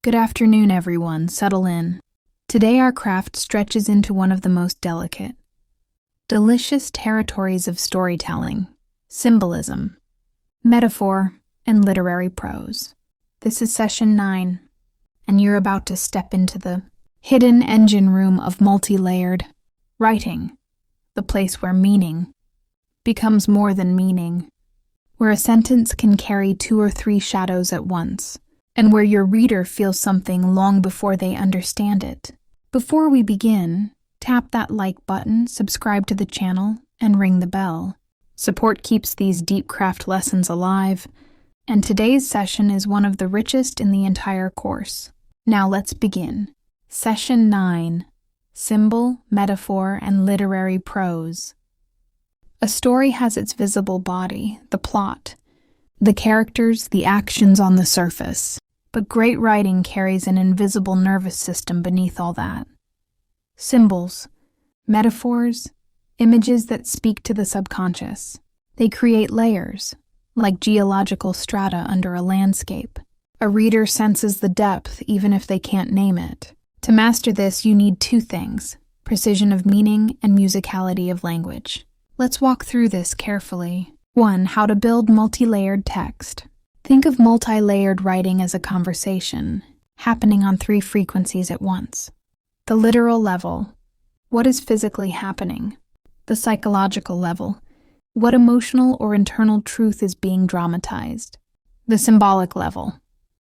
Good afternoon, everyone. Settle in. Today our craft stretches into one of the most delicate, delicious territories of storytelling: symbolism, metaphor, and literary prose. This is session 9, and you're about to step into the hidden engine room of multilayered writing, the place where meaning becomes more than meaning, where a sentence can carry 2 or 3 shadows at once, and where your reader feels something long before they understand it. Before we begin, tap that like button, subscribe to the channel, and ring the bell. Support keeps these deep craft lessons alive, and today's session is one of the richest in the entire course. Now let's begin. Session 9: Symbol, Metaphor, and Literary Prose. A story has its visible body, the plot, the characters, the actions on the surface. But great writing carries an invisible nervous system beneath all that. Symbols, metaphors, images that speak to the subconscious. They create layers, like geological strata under a landscape. A reader senses the depth even if they can't name it. To master this, you need 2 things: precision of meaning and musicality of language. Let's walk through this carefully. 1. How to build multi-layered text. Think of multi-layered writing as a conversation, happening on 3 frequencies at once. The literal level: what is physically happening? The psychological level: what emotional or internal truth is being dramatized? The symbolic level: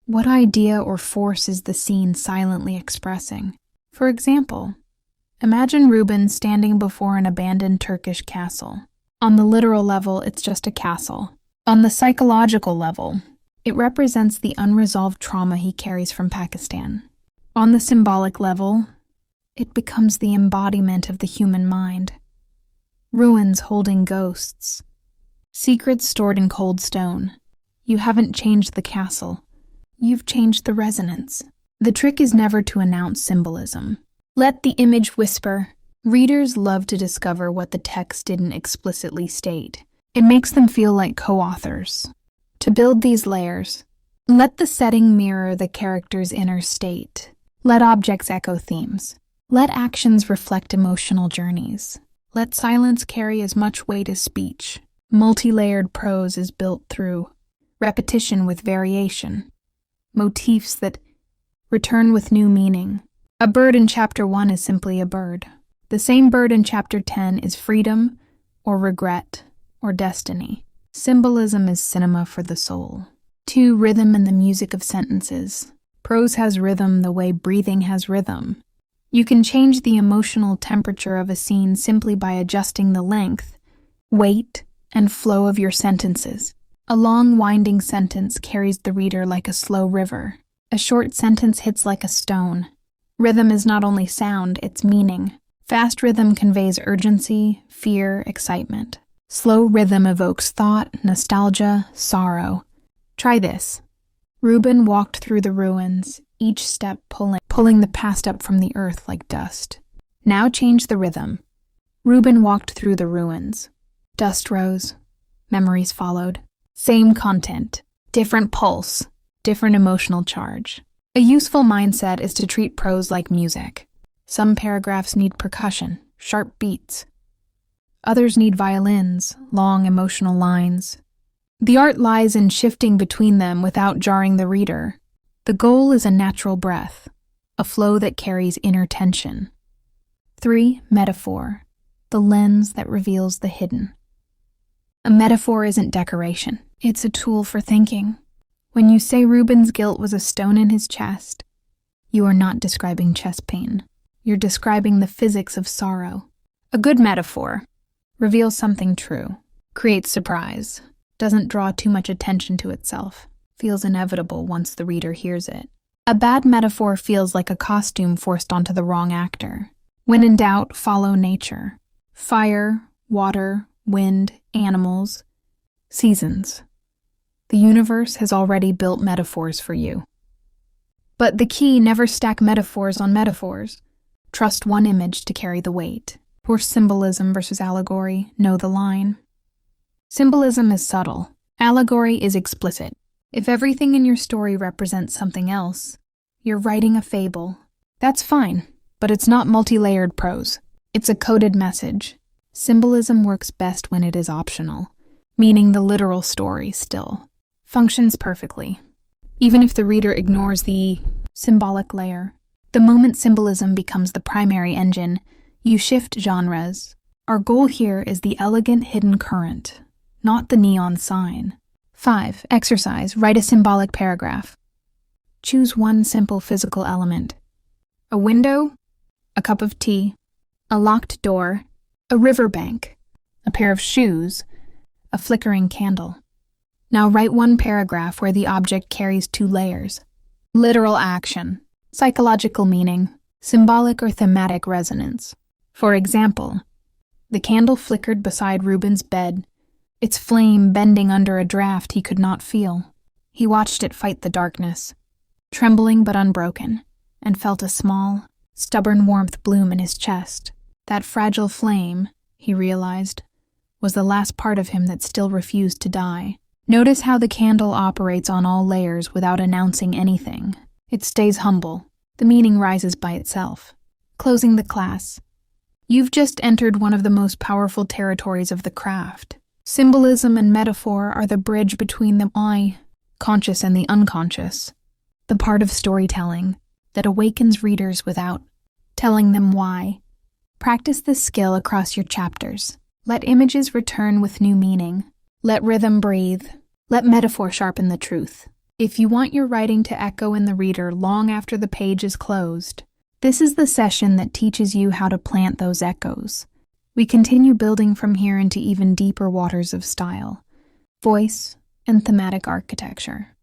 what idea or force is the scene silently expressing? For example, imagine Reuben standing before an abandoned Turkish castle. On the literal level, it's just a castle. On the psychological level, it represents the unresolved trauma he carries from Pakistan. On the symbolic level, it becomes the embodiment of the human mind. Ruins holding ghosts. Secrets stored in cold stone. You haven't changed the castle. You've changed the resonance. The trick is never to announce symbolism. Let the image whisper. Readers love to discover what the text didn't explicitly state. It makes them feel like co-authors. To build these layers, let the setting mirror the character's inner state. Let objects echo themes. Let actions reflect emotional journeys. Let silence carry as much weight as speech. Multi-layered prose is built through repetition with variation, motifs that return with new meaning. A bird in chapter 1 is simply a bird. The same bird in chapter 10 is freedom, or regret, or destiny. Symbolism is cinema for the soul. 2. Rhythm and the music of sentences. Prose has rhythm the way breathing has rhythm. You can change the emotional temperature of a scene simply by adjusting the length, weight, and flow of your sentences. A long, winding sentence carries the reader like a slow river. A short sentence hits like a stone. Rhythm is not only sound, it's meaning. Fast rhythm conveys urgency, fear, excitement. Slow rhythm evokes thought, nostalgia, sorrow. Try this. Reuben walked through the ruins, each step pulling the past up from the earth like dust. Now change the rhythm. Reuben walked through the ruins. Dust rose. Memories followed. Same content, different pulse, different emotional charge. A useful mindset is to treat prose like music. Some paragraphs need percussion, sharp beats. Others need violins, long emotional lines. The art lies in shifting between them without jarring the reader. The goal is a natural breath, a flow that carries inner tension. 3. Metaphor, the lens that reveals the hidden. A metaphor isn't decoration, it's a tool for thinking. When you say Reuben's guilt was a stone in his chest, you are not describing chest pain. You're describing the physics of sorrow. A good metaphor reveals something true, creates surprise, doesn't draw too much attention to itself, feels inevitable once the reader hears it. A bad metaphor feels like a costume forced onto the wrong actor. When in doubt, follow nature. Fire, water, wind, animals, seasons. The universe has already built metaphors for you. But the key: never stack metaphors on metaphors. Trust one image to carry the weight. For symbolism versus allegory, know the line. Symbolism is subtle. Allegory is explicit. If everything in your story represents something else, You're writing a fable. That's fine, but it's not multi-layered prose. It's a coded message. Symbolism works best when it is optional, meaning the literal story still functions perfectly, even if the reader ignores the symbolic layer. The moment symbolism becomes the primary engine, you shift genres. Our goal here is the elegant hidden current, not the neon sign. 5. Exercise. Write a symbolic paragraph. Choose one simple physical element. A window, a cup of tea, a locked door, a riverbank, a pair of shoes, a flickering candle. Now write one paragraph where the object carries two layers. Literal action, psychological meaning, symbolic or thematic resonance. For example, the candle flickered beside Reuben's bed, its flame bending under a draft he could not feel. He watched it fight the darkness, trembling but unbroken, and felt a small, stubborn warmth bloom in his chest. That fragile flame, he realized, was the last part of him that still refused to die. Notice how the candle operates on all layers without announcing anything. It stays humble. The meaning rises by itself. Closing the class. You've just entered one of the most powerful territories of the craft. Symbolism and metaphor are the bridge between the conscious and the unconscious. The part of storytelling that awakens readers without telling them why. Practice this skill across your chapters. Let images return with new meaning. Let rhythm breathe. Let metaphor sharpen the truth. If you want your writing to echo in the reader long after the page is closed, this is the session that teaches you how to plant those echoes. We continue building from here into even deeper waters of style, voice, and thematic architecture.